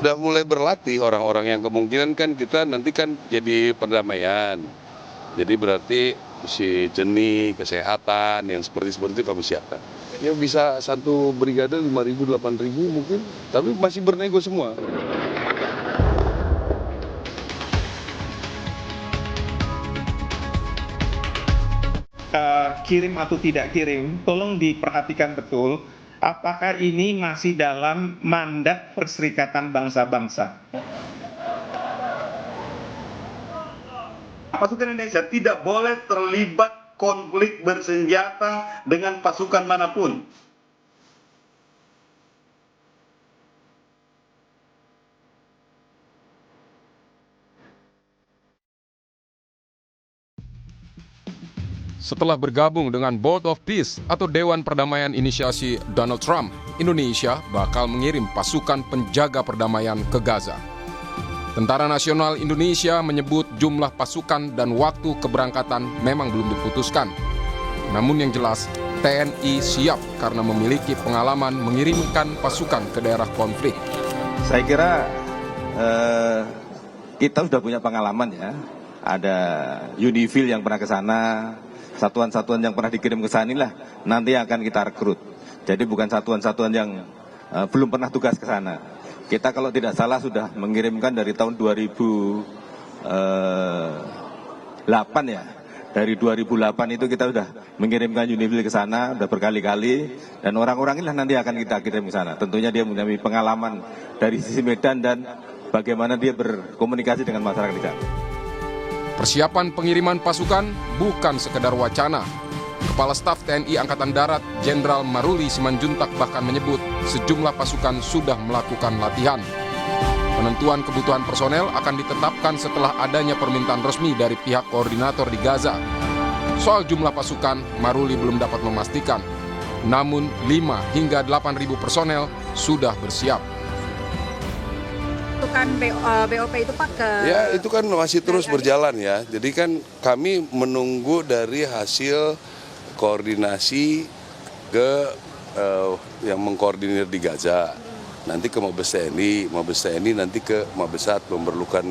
Udah mulai berlatih orang-orang yang kemungkinan kan kita nanti kan jadi perdamaian. Jadi berarti si jenis kesehatan yang seperti itu kami siapkan. Ya bisa satu brigade 5.000, 8.000 mungkin, tapi masih bernego semua. Kirim atau tidak kirim, tolong diperhatikan betul, apakah ini masih dalam mandat Perserikatan Bangsa-Bangsa. Pasukan Indonesia tidak boleh terlibat konflik bersenjata dengan pasukan manapun. Setelah bergabung dengan Board of Peace atau Dewan Perdamaian Inisiasi Donald Trump, Indonesia bakal mengirim pasukan penjaga perdamaian ke Gaza. Tentara Nasional Indonesia menyebut jumlah pasukan dan waktu keberangkatan memang belum diputuskan. Namun yang jelas, TNI siap karena memiliki pengalaman mengirimkan pasukan ke daerah konflik. Saya kira kita sudah punya pengalaman ya. Ada Unifil yang pernah ke sana, satuan-satuan yang pernah dikirim ke sana inilah nanti akan kita rekrut. Jadi bukan satuan-satuan yang belum pernah tugas ke sana. Kita kalau tidak salah sudah mengirimkan dari tahun 2008 ya. Dari 2008 itu kita sudah mengirimkan Unifil ke sana, sudah berkali-kali. Dan orang-orang inilah nanti akan kita kirim ke sana. Tentunya dia mempunyai pengalaman dari sisi medan dan bagaimana dia berkomunikasi dengan masyarakat di sana. Persiapan pengiriman pasukan bukan sekedar wacana. Kepala Staf TNI Angkatan Darat Jenderal Maruli Simanjuntak bahkan menyebut sejumlah pasukan sudah melakukan latihan. Penentuan kebutuhan personel akan ditetapkan setelah adanya permintaan resmi dari pihak koordinator di Gaza. Soal jumlah pasukan, Maruli belum dapat memastikan. Namun 5 hingga 8.000 personel sudah bersiap. Itu kan BOP itu Pak ke... Ya itu kan masih terus berjalan ya. Jadi kan kami menunggu dari hasil koordinasi ke yang mengkoordinir di Gaza. Nanti ke Mabes TNI nanti ke Mabesat memerlukan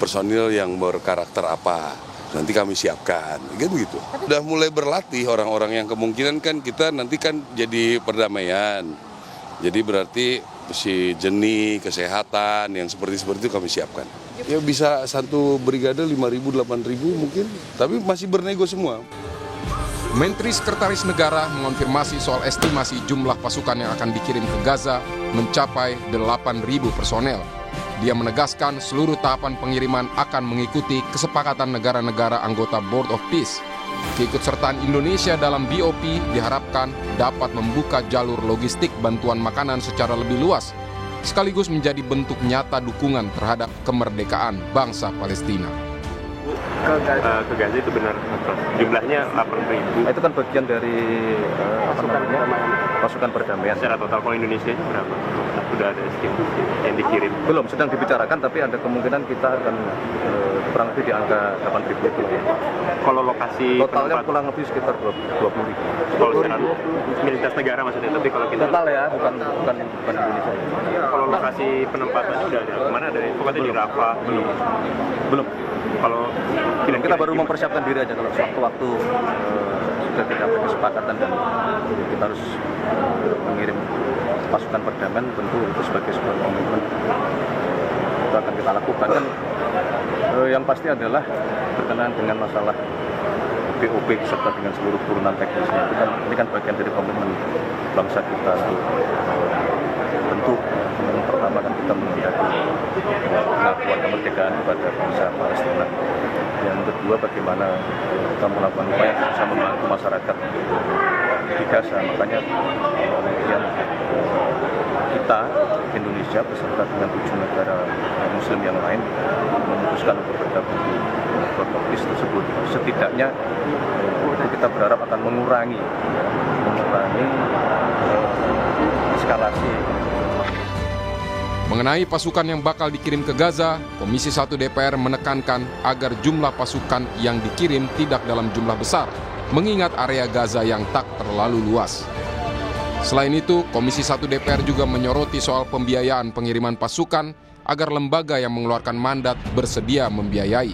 personil yang berkarakter apa. Nanti kami siapkan, gitu. Udah mulai berlatih orang-orang yang kemungkinan kan kita nanti kan jadi perdamaian. Jadi berarti si jenis kesehatan yang seperti itu kami siapkan. Ya bisa satu brigade 5.000, 8.000 mungkin, tapi masih bernego semua. Menteri Sekretaris Negara mengonfirmasi soal estimasi jumlah pasukan yang akan dikirim ke Gaza mencapai 8.000 personel. Dia menegaskan seluruh tahapan pengiriman akan mengikuti kesepakatan negara-negara anggota Board of Peace. Keikutsertaan Indonesia dalam BOP diharapkan dapat membuka jalur logistik bantuan makanan secara lebih luas, sekaligus menjadi bentuk nyata dukungan terhadap kemerdekaan bangsa Palestina. Ke Gaza itu benar, jumlahnya 8.000. Itu kan bagian dari pasukan perdamaian. Secara total kalau Indonesia itu berapa? Sudah ada estimasi yang dikirim? Belum, sedang dibicarakan, tapi ada kemungkinan kita akan kurang lebih di angka 8.000 itu ya. Kalau lokasi totalnya penempatan, kurang lebih sekitar 20.000. kalau secara militas negara maksudnya, tapi kalau kita Total ya, bukan Indonesia. kalau lokasi penempatannya udah ada kemana? Ada pokoknya di Rafah Belum. Kalau Kita baru mempersiapkan diri aja kalau sewaktu-waktu sudah tidak ada kesepakatan dan kita harus mengirim pasukan perdamaian, tentu itu sebagai sebuah komitmen itu akan kita lakukan. Dan yang pasti adalah berkenaan dengan masalah BOP serta dengan seluruh turunan teknisnya itu kan ini kan bagian dari komitmen bangsa kita. Tentu yang pertama kan kita menghadapi pengakuan kemerdekaan kepada bangsa Palestina. Yang kedua bagaimana kita melakukan upaya untuk bisa membantu masyarakat di Gaza. Makanya kemudian kita Indonesia beserta dengan 7 negara Muslim yang lain memutuskan untuk bergabung di Board of Peace tersebut. Setidaknya itu kita berharap akan mengurangi eskalasi. Mengenai pasukan yang bakal dikirim ke Gaza, Komisi 1 DPR menekankan agar jumlah pasukan yang dikirim tidak dalam jumlah besar, mengingat area Gaza yang tak terlalu luas. Selain itu, Komisi 1 DPR juga menyoroti soal pembiayaan pengiriman pasukan agar lembaga yang mengeluarkan mandat bersedia membiayai.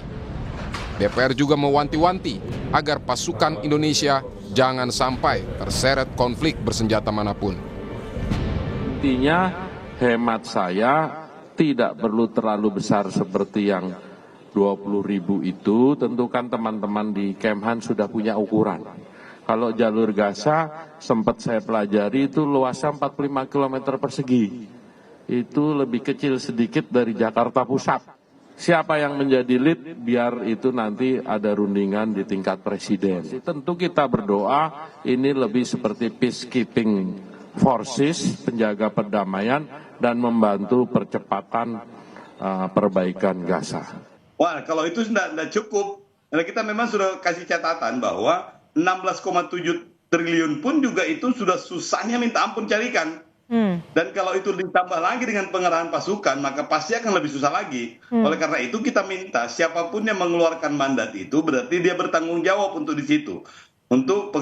DPR juga mewanti-wanti agar pasukan Indonesia jangan sampai terseret konflik bersenjata manapun. Intinya, hemat saya tidak perlu terlalu besar seperti yang 20.000 itu. Tentukan teman-teman di Kemhan sudah punya ukuran. Kalau jalur Gaza sempat saya pelajari itu luasnya 45 km persegi. Itu lebih kecil sedikit dari Jakarta Pusat. Siapa yang menjadi lead, biar itu nanti ada rundingan di tingkat presiden. Tentu kita berdoa ini lebih seperti peacekeeping forces, penjaga perdamaian, dan membantu percepatan perbaikan Gaza. Wah, kalau itu tidak cukup. Karena kita memang sudah kasih catatan bahwa 16,7 triliun pun juga itu sudah susahnya minta ampun carikan. Dan kalau itu ditambah lagi dengan pengerahan pasukan, maka pasti akan lebih susah lagi. Oleh karena itu kita minta siapapun yang mengeluarkan mandat itu berarti dia bertanggung jawab untuk di situ. Untuk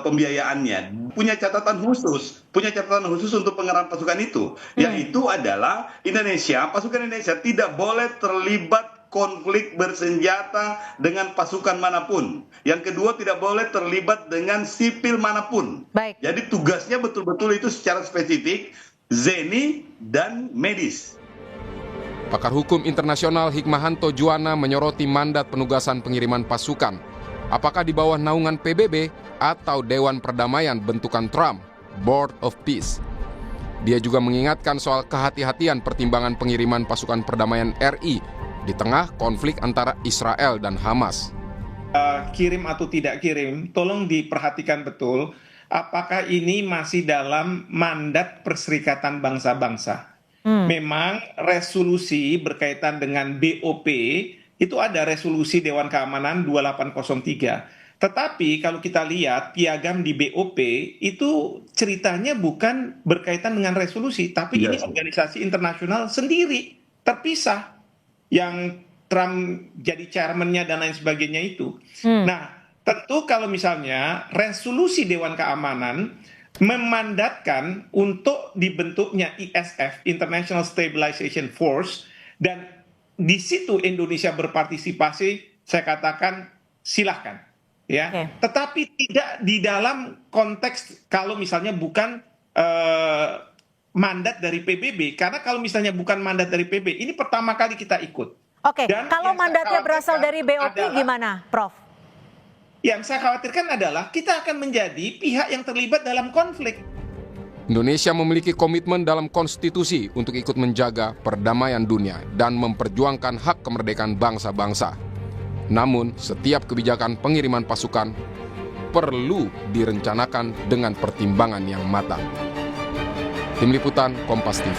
pembiayaannya. Punya catatan khusus untuk pengerahan pasukan itu. Yaitu adalah pasukan Indonesia tidak boleh terlibat konflik bersenjata dengan pasukan manapun. Yang kedua, tidak boleh terlibat dengan sipil manapun. Baik. Jadi tugasnya betul-betul itu secara spesifik, ZENI dan medis. Pakar hukum internasional Hikmahanto Juwana menyoroti mandat penugasan pengiriman pasukan. Apakah di bawah naungan PBB atau Dewan Perdamaian bentukan Trump, Board of Peace. Dia juga mengingatkan soal kehati-hatian pertimbangan pengiriman pasukan perdamaian RI di tengah konflik antara Israel dan Hamas. Kirim atau tidak kirim, tolong diperhatikan betul apakah ini masih dalam mandat Perserikatan Bangsa-Bangsa. Memang resolusi berkaitan dengan BOP itu ada resolusi Dewan Keamanan 2803. Tetapi kalau kita lihat piagam di BOP itu ceritanya bukan berkaitan dengan resolusi, tapi ini organisasi internasional sendiri, terpisah. Yang Trump jadi chairman-nya dan lain sebagainya itu. Nah, tentu kalau misalnya resolusi Dewan Keamanan memandatkan untuk dibentuknya ISF, International Stabilization Force, dan di situ Indonesia berpartisipasi, saya katakan silahkan. Ya. Tetapi tidak di dalam konteks kalau misalnya bukan mandat dari PBB, karena kalau misalnya bukan mandat dari PBB, ini pertama kali kita ikut. Oke, kalau mandatnya berasal dari BOP gimana, Prof? Yang saya khawatirkan adalah kita akan menjadi pihak yang terlibat dalam konflik. Indonesia memiliki komitmen dalam konstitusi untuk ikut menjaga perdamaian dunia dan memperjuangkan hak kemerdekaan bangsa-bangsa. Namun, setiap kebijakan pengiriman pasukan perlu direncanakan dengan pertimbangan yang matang. Tim Liputan Kompas TV.